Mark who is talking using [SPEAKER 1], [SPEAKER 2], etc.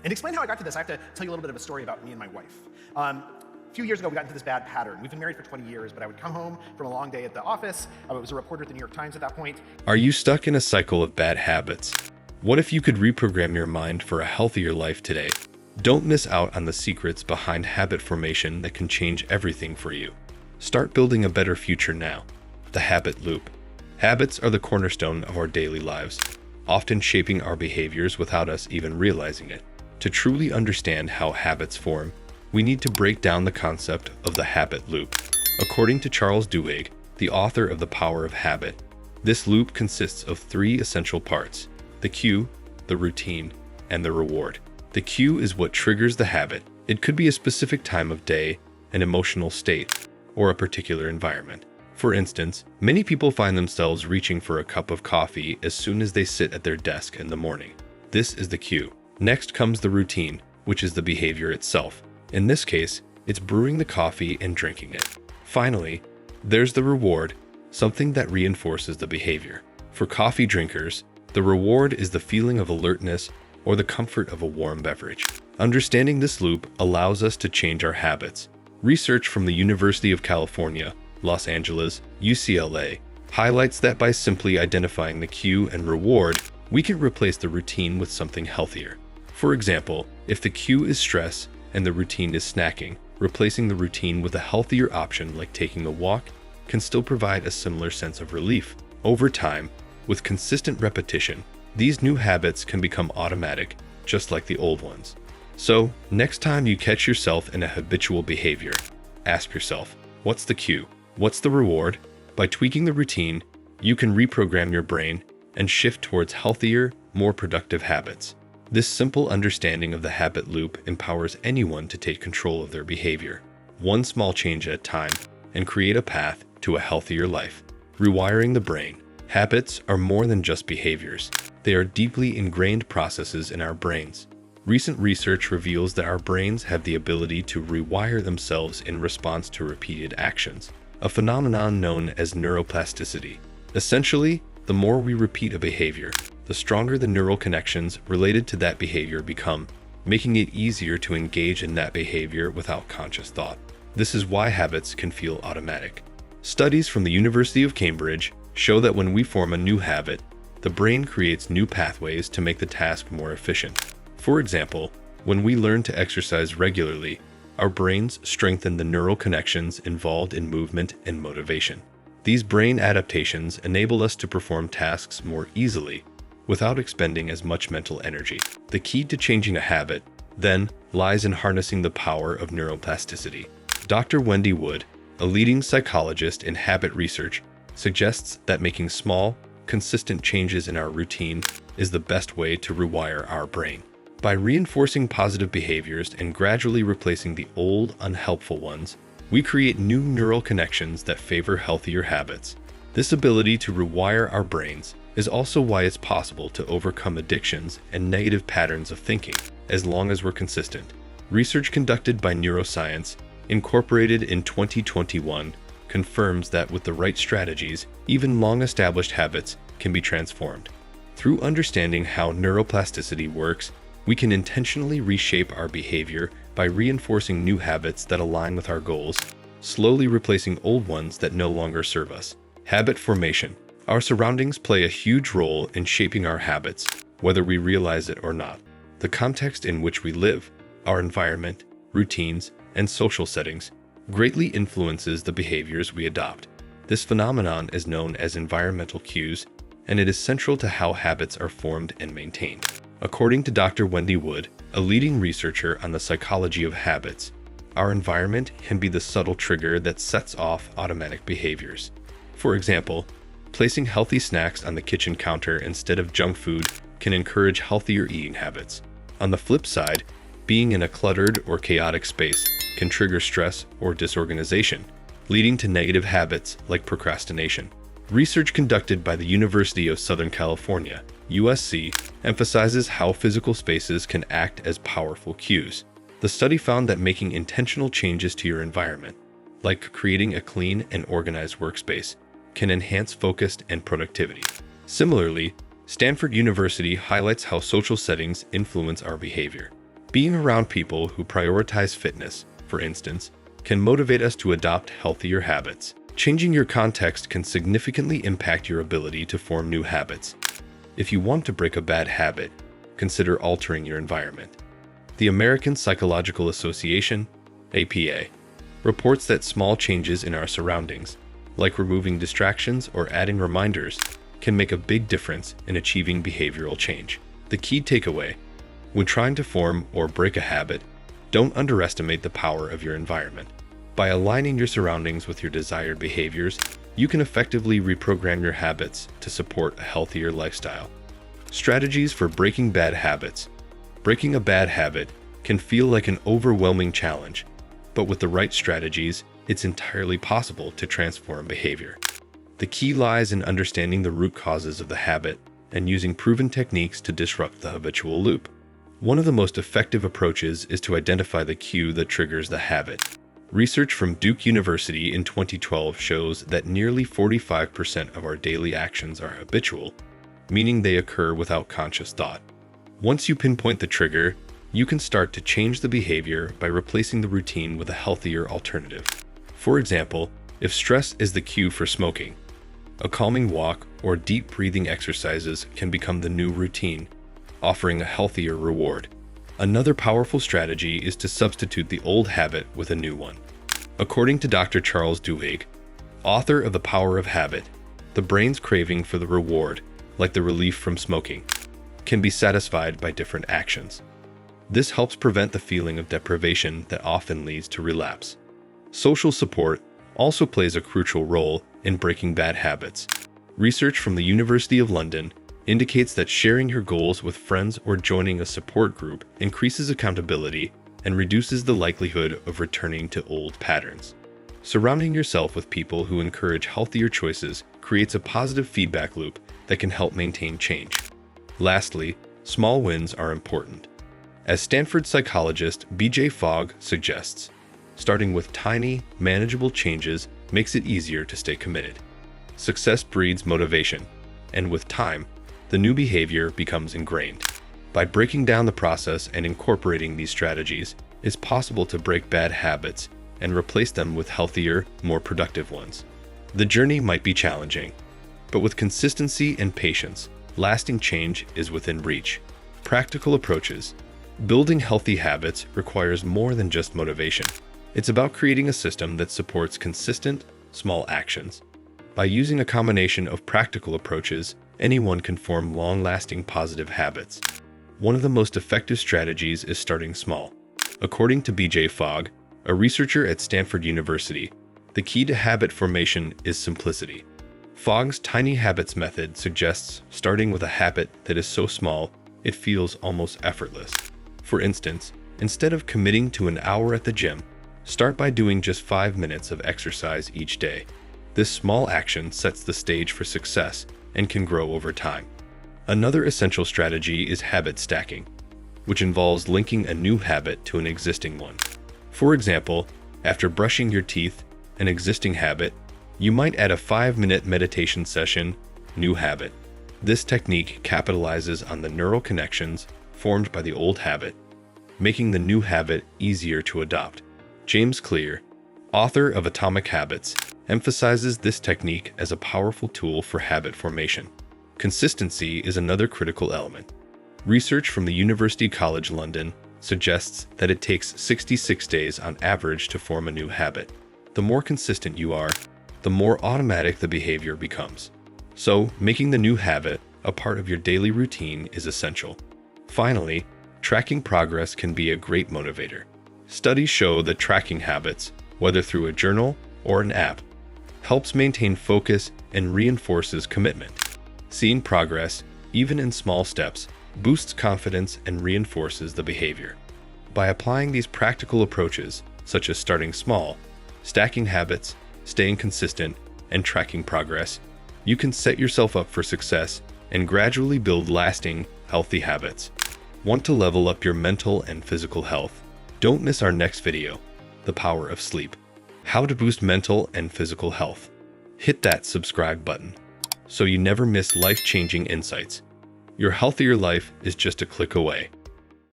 [SPEAKER 1] And to explain how I got to this, I have to tell you a little bit of a story about me and my wife. A few years ago, we got into this bad pattern. We've been married for 20 years, but I would come home from a long day at the office. I was a reporter at the New York Times at that point.
[SPEAKER 2] Are you stuck in a cycle of bad habits? What if you could reprogram your mind for a healthier life today? Don't miss out on the secrets behind habit formation that can change everything for you. Start building a better future now. The habit loop. Habits are the cornerstone of our daily lives, often shaping our behaviors without us even realizing it. To truly understand how habits form, we need to break down the concept of the habit loop. According to Charles Duhigg, the author of The Power of Habit, this loop consists of three essential parts: the cue, the routine, and the reward. The cue is what triggers the habit. It could be a specific time of day, an emotional state, or a particular environment. For instance, many people find themselves reaching for a cup of coffee as soon as they sit at their desk in the morning. This is the cue. Next comes the routine, which is the behavior itself. In this case, it's brewing the coffee and drinking it. Finally, there's the reward, something that reinforces the behavior. For coffee drinkers, the reward is the feeling of alertness or the comfort of a warm beverage. Understanding this loop allows us to change our habits. Research from the University of California, Los Angeles, UCLA, highlights that by simply identifying the cue and reward, we can replace the routine with something healthier. For example, if the cue is stress and the routine is snacking, replacing the routine with a healthier option like taking a walk can still provide a similar sense of relief. Over time, with consistent repetition, these new habits can become automatic, just like the old ones. So, next time you catch yourself in a habitual behavior, ask yourself, what's the cue? What's the reward? By tweaking the routine, you can reprogram your brain and shift towards healthier, more productive habits. This simple understanding of the habit loop empowers anyone to take control of their behavior, one small change at a time, and create a path to a healthier life. Rewiring the brain. Habits are more than just behaviors. They are deeply ingrained processes in our brains. Recent research reveals that our brains have the ability to rewire themselves in response to repeated actions, a phenomenon known as neuroplasticity. Essentially, the more we repeat a behavior, the stronger the neural connections related to that behavior become, making it easier to engage in that behavior without conscious thought. This is why habits can feel automatic. Studies from the University of Cambridge show that when we form a new habit, the brain creates new pathways to make the task more efficient. For example, when we learn to exercise regularly, our brains strengthen the neural connections involved in movement and motivation. These brain adaptations enable us to perform tasks more easily without expending as much mental energy. The key to changing a habit, then, lies in harnessing the power of neuroplasticity. Dr. Wendy Wood, a leading psychologist in habit research, suggests that making small, consistent changes in our routine is the best way to rewire our brain. By reinforcing positive behaviors and gradually replacing the old, unhelpful ones, we create new neural connections that favor healthier habits. This ability to rewire our brains is also why it's possible to overcome addictions and negative patterns of thinking, as long as we're consistent. Research conducted by Neuroscience, incorporated in 2021, confirms that with the right strategies, even long-established habits can be transformed. Through understanding how neuroplasticity works, we can intentionally reshape our behavior by reinforcing new habits that align with our goals, slowly replacing old ones that no longer serve us. Habit formation. Our surroundings play a huge role in shaping our habits, whether we realize it or not. The context in which we live, our environment, routines, and social settings greatly influences the behaviors we adopt. This phenomenon is known as environmental cues, and it is central to how habits are formed and maintained. According to Dr. Wendy Wood, a leading researcher on the psychology of habits, our environment can be the subtle trigger that sets off automatic behaviors. For example, placing healthy snacks on the kitchen counter instead of junk food can encourage healthier eating habits. On the flip side, being in a cluttered or chaotic space can trigger stress or disorganization, leading to negative habits like procrastination. Research conducted by the University of Southern California, USC, emphasizes how physical spaces can act as powerful cues. The study found that making intentional changes to your environment, like creating a clean and organized workspace, can enhance focus and productivity. Similarly, Stanford University highlights how social settings influence our behavior. Being around people who prioritize fitness, for instance, can motivate us to adopt healthier habits. Changing your context can significantly impact your ability to form new habits. If you want to break a bad habit, consider altering your environment. The American Psychological Association, APA, reports that small changes in our surroundings, like removing distractions or adding reminders, can make a big difference in achieving behavioral change. The key takeaway: when trying to form or break a habit, don't underestimate the power of your environment. By aligning your surroundings with your desired behaviors, you can effectively reprogram your habits to support a healthier lifestyle. Strategies for breaking bad habits. Breaking a bad habit can feel like an overwhelming challenge, but with the right strategies, it's entirely possible to transform behavior. The key lies in understanding the root causes of the habit and using proven techniques to disrupt the habitual loop. One of the most effective approaches is to identify the cue that triggers the habit. Research from Duke University in 2012 shows that nearly 45% of our daily actions are habitual, meaning they occur without conscious thought. Once you pinpoint the trigger, you can start to change the behavior by replacing the routine with a healthier alternative. For example, if stress is the cue for smoking, a calming walk or deep breathing exercises can become the new routine, offering a healthier reward. Another powerful strategy is to substitute the old habit with a new one. According to Dr. Charles Duhigg, author of The Power of Habit, the brain's craving for the reward, like the relief from smoking, can be satisfied by different actions. This helps prevent the feeling of deprivation that often leads to relapse. Social support also plays a crucial role in breaking bad habits. Research from the University of London indicates that sharing your goals with friends or joining a support group increases accountability and reduces the likelihood of returning to old patterns. Surrounding yourself with people who encourage healthier choices creates a positive feedback loop that can help maintain change. Lastly, small wins are important. As Stanford psychologist B.J. Fogg suggests, starting with tiny, manageable changes makes it easier to stay committed. Success breeds motivation, and with time, the new behavior becomes ingrained. By breaking down the process and incorporating these strategies, it's possible to break bad habits and replace them with healthier, more productive ones. The journey might be challenging, but with consistency and patience, lasting change is within reach. Practical approaches. Building healthy habits requires more than just motivation. It's about creating a system that supports consistent, small actions. By using a combination of practical approaches, anyone can form long-lasting positive habits. One of the most effective strategies is starting small. According to B.J. Fogg, a researcher at Stanford University, the key to habit formation is simplicity. Fogg's tiny habits method suggests starting with a habit that is so small it feels almost effortless. For instance, instead of committing to an hour at the gym, start by doing just 5 minutes of exercise each day. This small action sets the stage for success and can grow over time. Another essential strategy is habit stacking, which involves linking a new habit to an existing one. For example, after brushing your teeth, an existing habit, you might add a 5-minute meditation session, new habit. This technique capitalizes on the neural connections formed by the old habit, making the new habit easier to adopt. James Clear, author of Atomic Habits, emphasizes this technique as a powerful tool for habit formation. Consistency is another critical element. Research from the University College London suggests that it takes 66 days on average to form a new habit. The more consistent you are, the more automatic the behavior becomes. So, making the new habit a part of your daily routine is essential. Finally, tracking progress can be a great motivator. Studies show that tracking habits, whether through a journal or an app, helps maintain focus and reinforces commitment. Seeing progress, even in small steps, boosts confidence and reinforces the behavior. By applying these practical approaches, such as starting small, stacking habits, staying consistent, and tracking progress, you can set yourself up for success and gradually build lasting, healthy habits. Want to level up your mental and physical health? Don't miss our next video, The Power of Sleep. How to boost mental and physical health. Hit that subscribe button so you never miss life-changing insights. Your healthier life is just a click away.